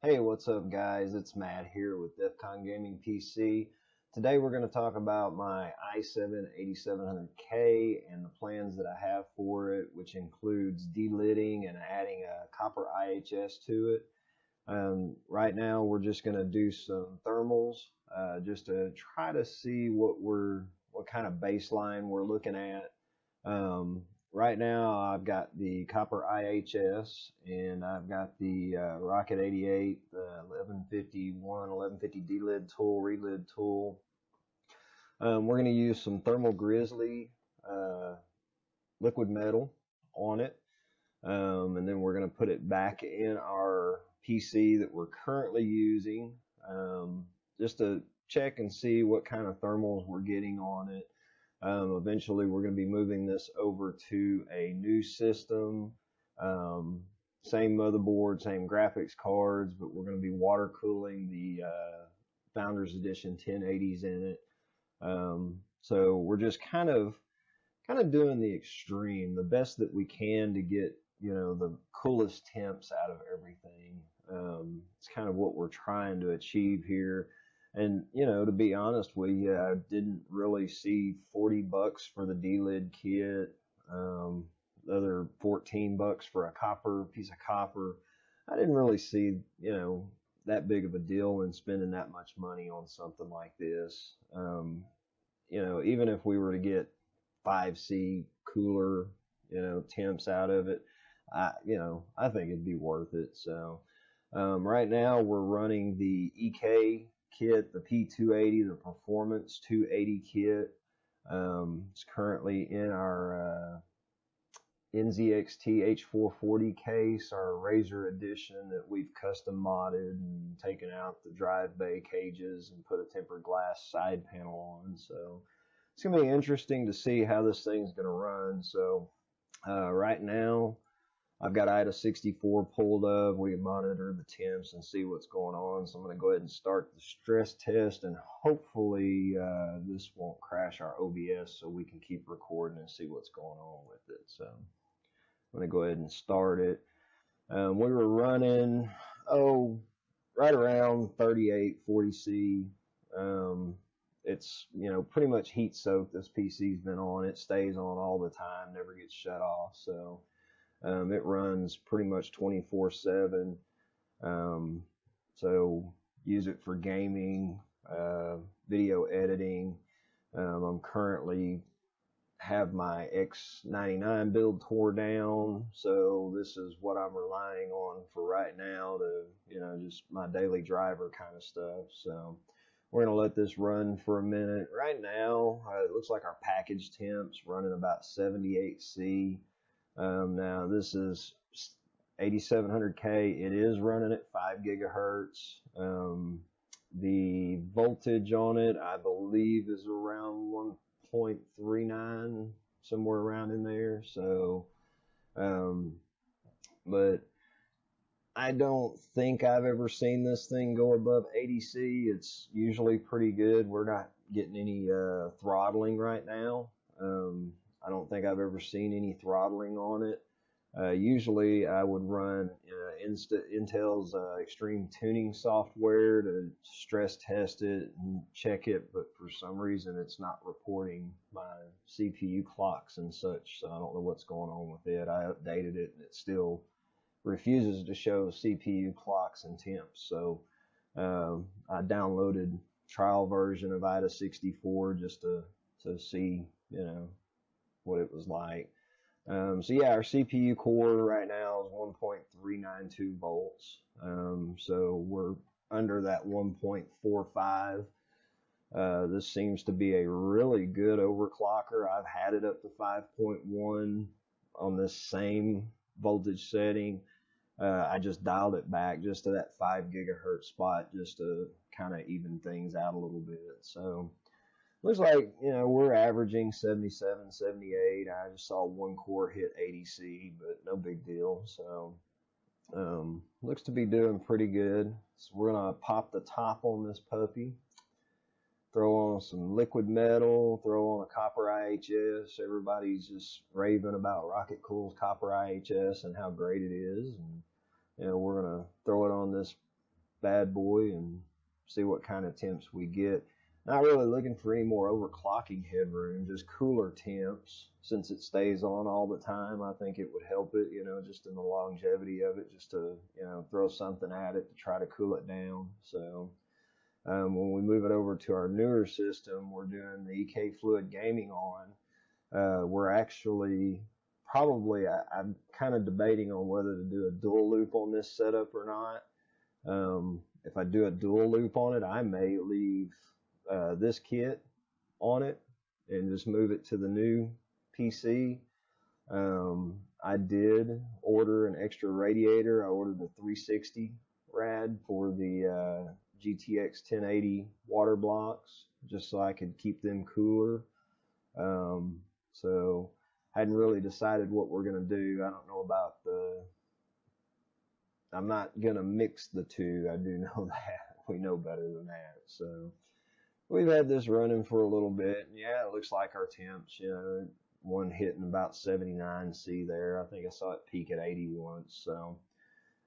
Hey, what's up, guys? It's Matt here with DEFCON Gaming PC. Today we're going to talk about my i7 8700K and the plans that I have for it, which includes delidding and adding a copper IHS to it. Right now we're just going to do some thermals just to try to see what kind of baseline we're looking at. Right now I've got the copper IHS and I've got the Rocket 88, the 1150 Delid tool, Relid tool. We're going to use some thermal grizzly liquid metal on it, and then we're going to put it back in our PC that we're currently using, just to check and see what kind of thermals we're getting on it. Eventually we're going to be moving this over to a new system, same motherboard, same graphics cards, but we're going to be water cooling the Founders Edition 1080s in it. So we're just kind of doing the extreme, the best that we can to get, the coolest temps out of everything. It's kind of what we're trying to achieve here. And, to be honest with you, I didn't really see $40 for the Delid kit, the other $14 for a piece of copper. I didn't really see, that big of a deal in spending that much money on something like this. Even if we were to get 5C cooler, temps out of it, I think it'd be worth it. So, right now we're running the EK kit, the P280, the Performance 280 kit. It's currently in our NZXT H440 case, our Razor edition that we've custom modded and taken out the drive bay cages and put a tempered glass side panel on. So it's going to be interesting to see how this thing's going to run. So right now I've got IDA 64 pulled up. We monitor the temps and see what's going on. So I'm going to go ahead and start the stress test, and hopefully this won't crash our OBS so we can keep recording and see what's going on with it. So I'm going to go ahead and start it. We were running, right around 38, 40C. It's, pretty much heat soaked. This PC's been on. It stays on all the time, never gets shut off. So it runs pretty much 24/7. So use it for gaming, video editing. I'm currently have my X99 build tore down, so this is what I'm relying on for right now to, just my daily driver kind of stuff. So we're going to let this run for a minute. Right now, it looks like our package temps running about 78C. Now this is 8700K. It is running at 5 gigahertz. The voltage on it, I believe, is around 1.39, somewhere around in there. So, but I don't think I've ever seen this thing go above 80C. It's usually pretty good. We're not getting any throttling right now. I don't think I've ever seen any throttling on it. Usually I would run Intel's extreme tuning software to stress test it and check it, but for some reason it's not reporting my CPU clocks and such, so I don't know what's going on with it. I updated it and it still refuses to show CPU clocks and temps. So I downloaded trial version of IDA 64 just to see, what it was like. So yeah, our CPU core right now is 1.392 volts. So we're under that 1.45. This seems to be a really good overclocker. I've had it up to 5.1 on this same voltage setting. I just dialed it back just to that 5 gigahertz spot just to kind of even things out a little bit. So looks like, we're averaging 77, 78. I just saw one core hit 80C, but no big deal. So, looks to be doing pretty good. So we're going to pop the top on this puppy, throw on some liquid metal, throw on a copper IHS. Everybody's just raving about RockitCool's copper IHS and how great it is. And, we're going to throw it on this bad boy and see what kind of temps we get. Not really looking for any more overclocking headroom, just cooler temps. Since it stays on all the time, I think it would help it, you know, just in the longevity of it, just to, you know, throw something at it to try to cool it down. So when we move it over to our newer system, we're doing the EK Fluid Gaming on. We're actually probably, I'm kind of debating on whether to do a dual loop on this setup or not. If I do a dual loop on it, I may leave this kit on it and just move it to the new PC. I did order an extra radiator. I ordered the 360 rad for the GTX 1080 water blocks, just so I could keep them cooler. So I hadn't really decided what we're going to do. I don't know about I'm not going to mix the two. I do know that. We know better than that. So we've had this running for a little bit. Yeah, it looks like our temps, you know, one hitting about 79 C there. I think I saw it peak at 80 once. So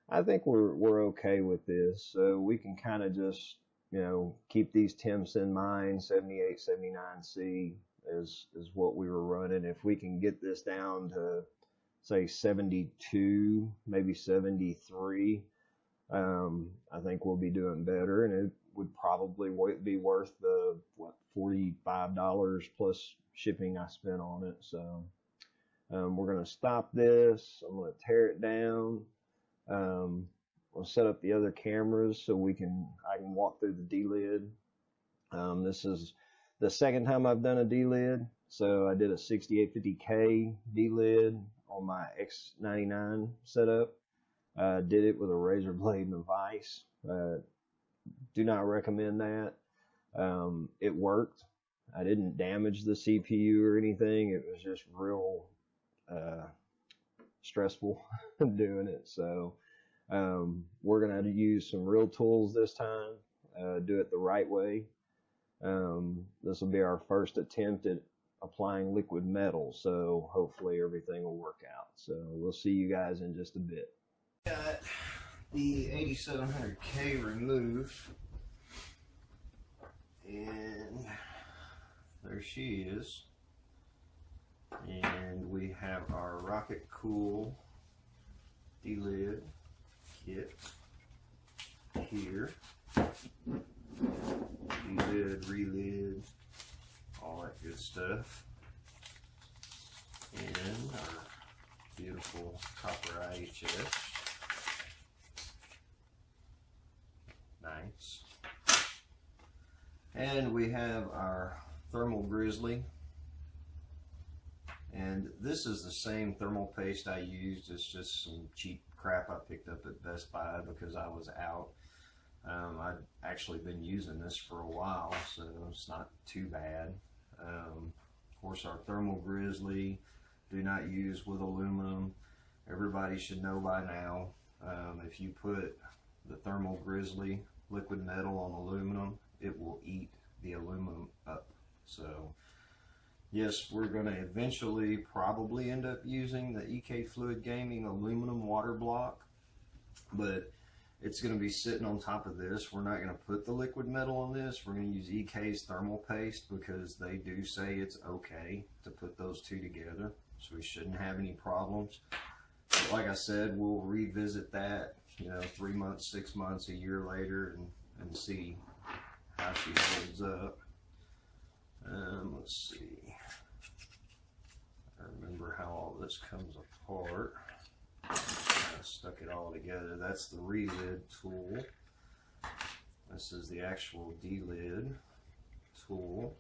I think we're okay with this. So we can kind of just, you know, keep these temps in mind. 78, 79 C is what we were running. If we can get this down to, say, 72, maybe 73, I think we'll be doing better, and it would probably be worth the, what, $45 plus shipping I spent on it. So we're going to stop this. I'm going to tear it down. We'll set up the other cameras so I can walk through the Delid. This is the second time I've done a Delid. So I did a 6850K Delid on my X99 setup. Did it with a razor blade and a vise. Do not recommend that. It worked. I didn't damage the CPU or anything. It was just real stressful doing it. So we're going to use some real tools this time. Do it the right way. This will be our first attempt at applying liquid metal, so hopefully everything will work out. So we'll see you guys in just a bit. Got the 8700K removed, and there she is. And we have our RockitCool Delid kit here. Delid, Relid, all that good stuff. And our beautiful copper IHS. Nice. And we have our thermal grizzly. And this is the same thermal paste I used. It's just some cheap crap I picked up at Best Buy because I was out. I've actually been using this for a while, so it's not too bad. Of course, our thermal grizzly, do not use with aluminum. Everybody should know by now, if you put the thermal grizzly liquid metal on aluminum, it will eat the aluminum up. So yes, we're going to eventually probably end up using the EK Fluid Gaming aluminum water block, but it's going to be sitting on top of this. We're not going to put the liquid metal on this. We're going to use EK's thermal paste because they do say it's okay to put those two together, so we shouldn't have any problems. But like I said, we'll revisit that, you know, 3 months, 6 months, a year later, and see how she holds up. Let's see. I remember how all this comes apart. I stuck it all together. That's the Relid tool. This is the actual Delid tool.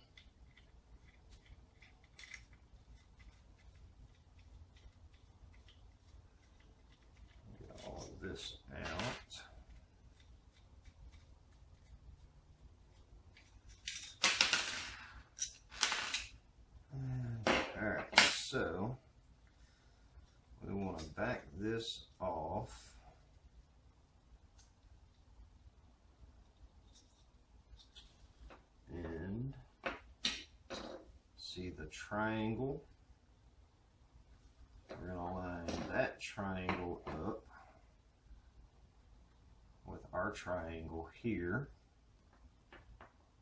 Get all of this out. Alright, so we want to back this off. And see the triangle. We're going to line that triangle up with our triangle here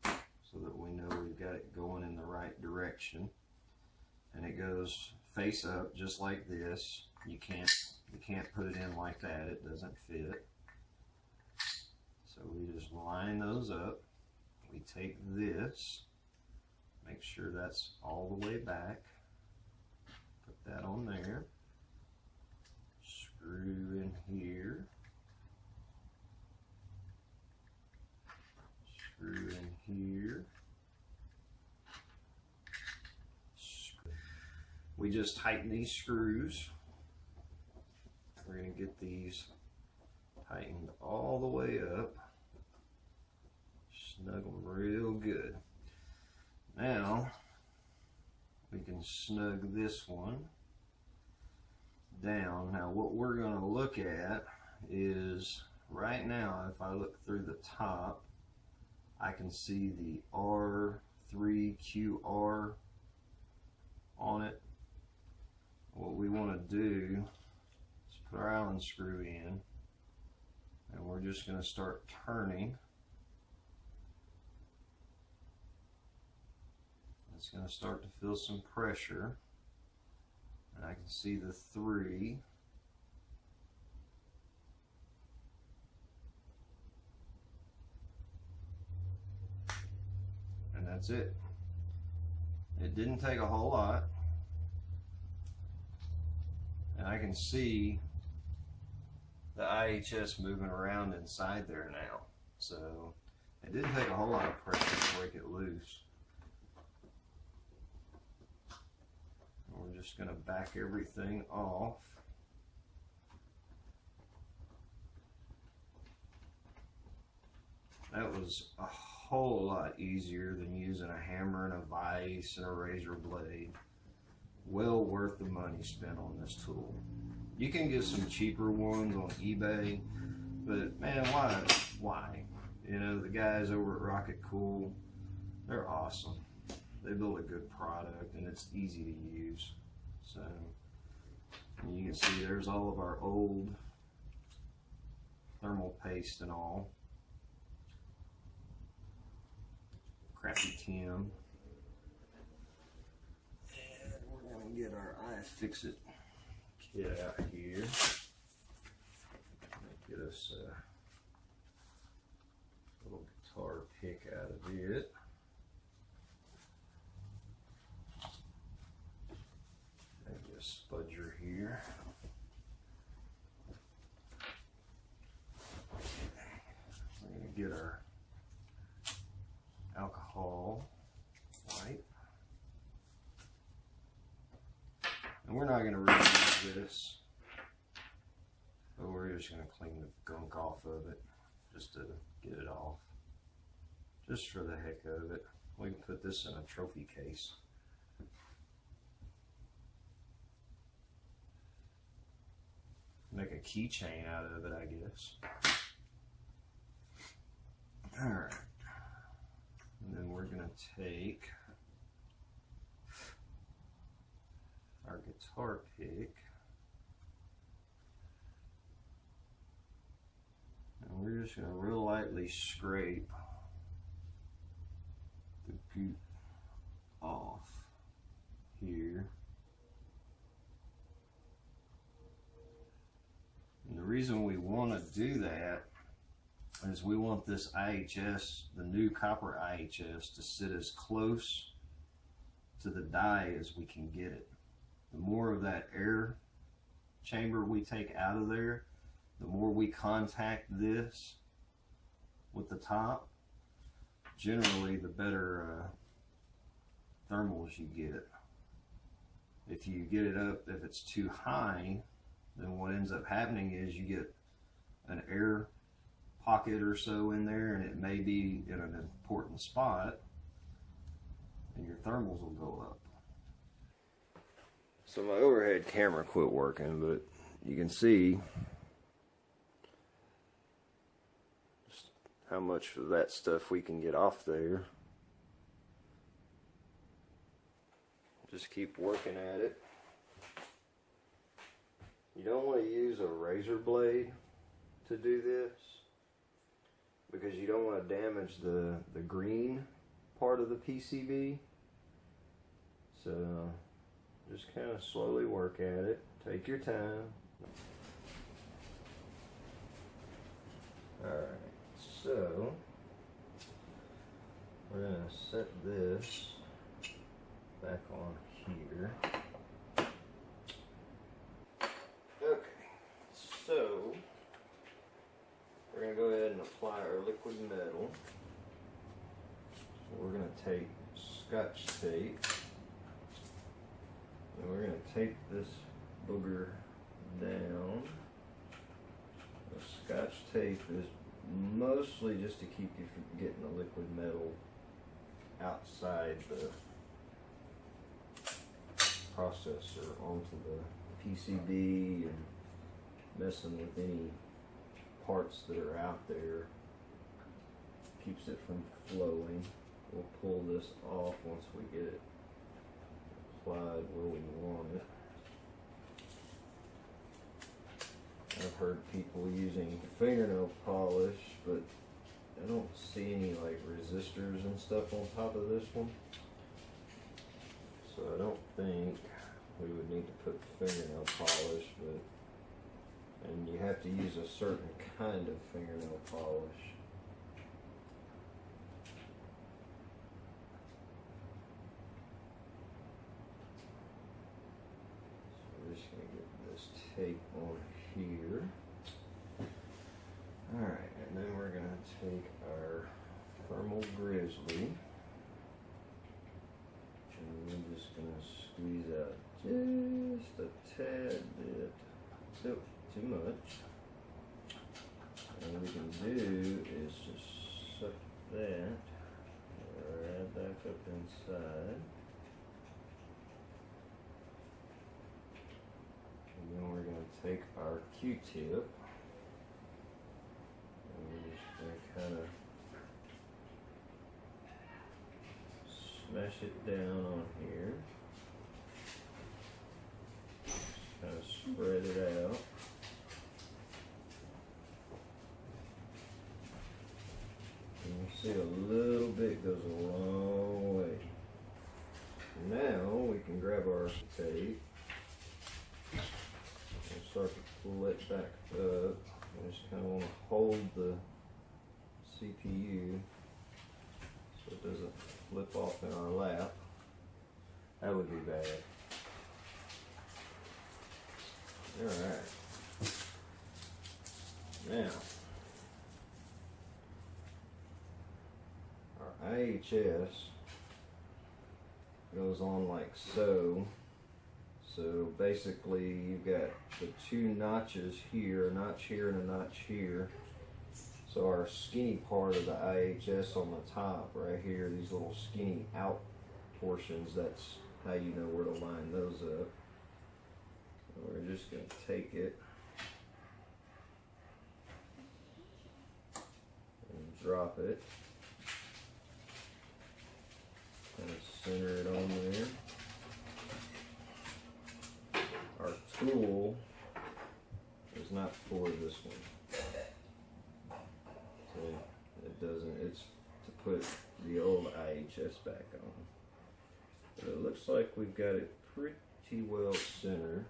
so that we know we've got it going in the right direction. And it goes face up just like this. You can't put it in like that, it doesn't fit. So we just line those up. We take this, make sure that's all the way back, put that on there, screw in here, screw in here. We just tighten these screws. We're going to get these tightened all the way up. Snug them real good. Now we can snug this one down. Now what we're going to look at is, right now if I look through the top, I can see the R3QR on it. What we want to do is put our Allen screw in, and we're just going to start turning. It's going to start to feel some pressure, and I can see the 3. And that's it. It didn't take a whole lot. And I can see the IHS moving around inside there now. So it didn't take a whole lot of pressure to break it loose. And we're just going to back everything off. That was a whole lot easier than using a hammer and a vise and a razor blade. Well worth the money spent on this tool. You can get some cheaper ones on eBay, but man, why? You know, the guys over at RockitCool, they're awesome. They build a good product and it's easy to use. So you can see there's all of our old thermal paste and all. Crappy Tim. Get our iFixit kit out here. Get us a little guitar pick out of it. Maybe a spudger here. We're going to get our alcohol wipe. And we're not going to reuse this, but we're just going to clean the gunk off of it, just to get it off, just for the heck of it. We can put this in a trophy case. Make a keychain out of it, I guess. Alright, and then we're going to take our guitar pick, and we're just going to real lightly scrape the goop off here. And the reason we want to do that is we want this IHS, the new copper IHS, to sit as close to the die as we can get it. The more of that air chamber we take out of there, the more we contact this with the top, generally the better thermals you get. If you get it up, if it's too high, then what ends up happening is you get an air pocket or so in there, and it may be in an important spot, and your thermals will go up. So my overhead camera quit working, but you can see just how much of that stuff we can get off there. Just keep working at it. You don't want to use a razor blade to do this. because you don't want to damage the green part of the PCB. So just kind of slowly work at it. Take your time. Alright, so we're going to set this back on here. Okay, so we're going to go ahead and apply our liquid metal. So we're going to take Scotch tape and we're going to tape this booger down. The Scotch tape is mostly just to keep you from getting the liquid metal outside the processor onto the PCB and messing with any parts that are out there. Keeps it from flowing. We'll pull this off once we get it applied where we want it. I've heard people using fingernail polish, but I don't see any like resistors and stuff on top of this one. So I don't think we would need to put fingernail polish, and you have to use a certain kind of fingernail polish. So we're just going to get this tape on here. Alright, and then we're going to take our thermal grizzly and we're just going to squeeze out just a tad bit. Nope, too much. And what we can do is just suck that right back up inside. And then we're going to take our Q-tip and we're just going to kind of smash it down on here. Just kind of spread it out. And you see a little bit goes a long way. Now we can grab our tape. We'll start to pull it back up. We just kind of want to hold the CPU so it doesn't flip off in our lap. That would be bad. Alright. Now, our IHS goes on like so. So basically you've got the two notches here, a notch here and a notch here. So our skinny part of the IHS on the top right here, these little skinny out portions, that's how you know where to line those up. And we're just going to take it and drop it. Kind of center it on there. Our tool is not for this one. So it doesn't, it's to put the old IHS back on. But it looks like we've got it pretty well centered.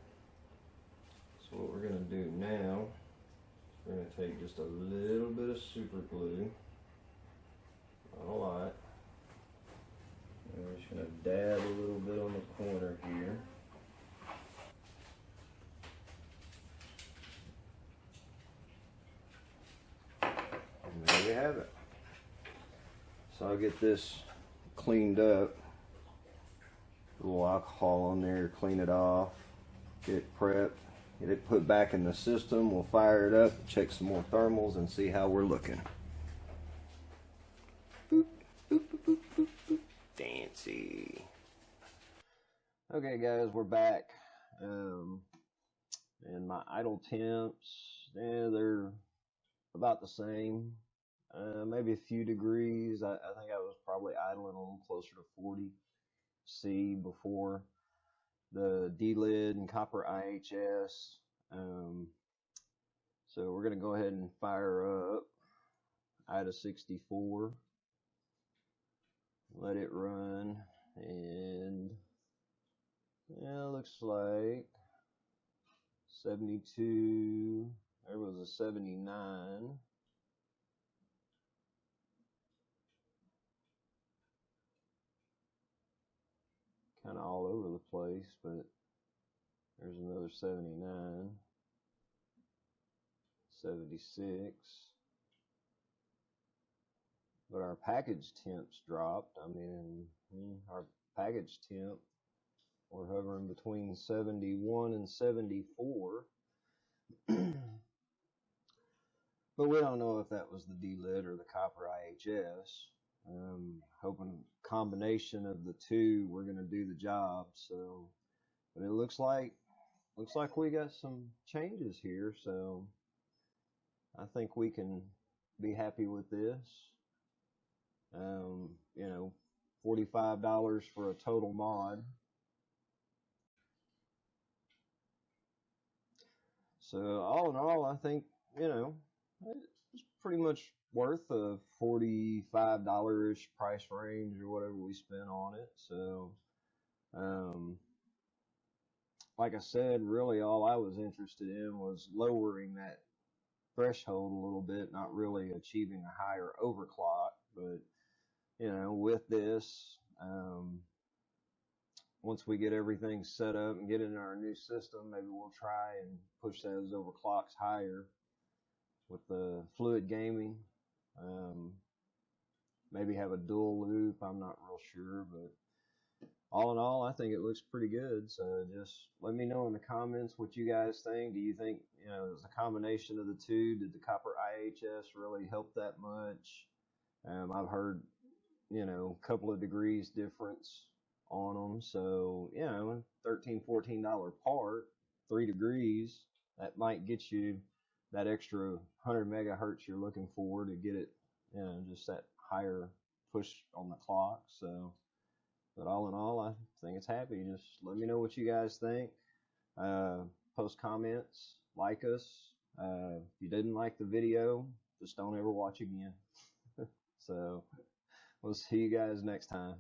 So what we're going to do now, we're going to take just a little bit of super glue, not a lot. And we're just going to dab a little bit on the corner here. And there we have it. So I'll get this cleaned up. A little alcohol on there, clean it off, get it prepped, get it put back in the system. We'll fire it up, check some more thermals, and see how we're looking. Boop, boop, boop, boop, boop, boop. Fancy. Okay guys, we're back. And my idle temps, they're about the same. Maybe a few degrees. I think I was probably idling a little closer to 40 C before the Delid and copper IHS. So we're going to go ahead and fire up out of 64. Let it run, and yeah, looks like 72. There was a 79. Kind of all over the place, but there's another 79. 76. But our package temps dropped. I mean, our package temp, we're hovering between 71 and 74. But we don't know if that was the Delid or the copper IHS. Hoping a combination of the two, we're going to do the job. So, but it looks like we got some changes here. So I think we can be happy with this. You know, $45 for a total mod. So all in all, I think, you know, it's pretty much worth a $45-ish price range or whatever we spent on it. So, like I said, really all I was interested in was lowering that threshold a little bit, not really achieving a higher overclock. But, you know, with this, once we get everything set up and get in our new system, maybe we'll try and push those overclocks higher with the fluid gaming. Maybe have a dual loop. I'm not real sure, but all in all, I think it looks pretty good. So just let me know in the comments what you guys think. Do you think, you know, it was a combination of the two? Did the copper IHS really help that much? I've heard, you know, a couple of degrees difference on them. So, you know, $13, $14 part, 3 degrees, that might get you that extra 100 megahertz you're looking for to get it, you know, just that higher push on the clock. So, but all in all, I think it's happy. Just let me know what you guys think. Post comments, like us. If you didn't like the video, just don't ever watch again. So, we'll see you guys next time.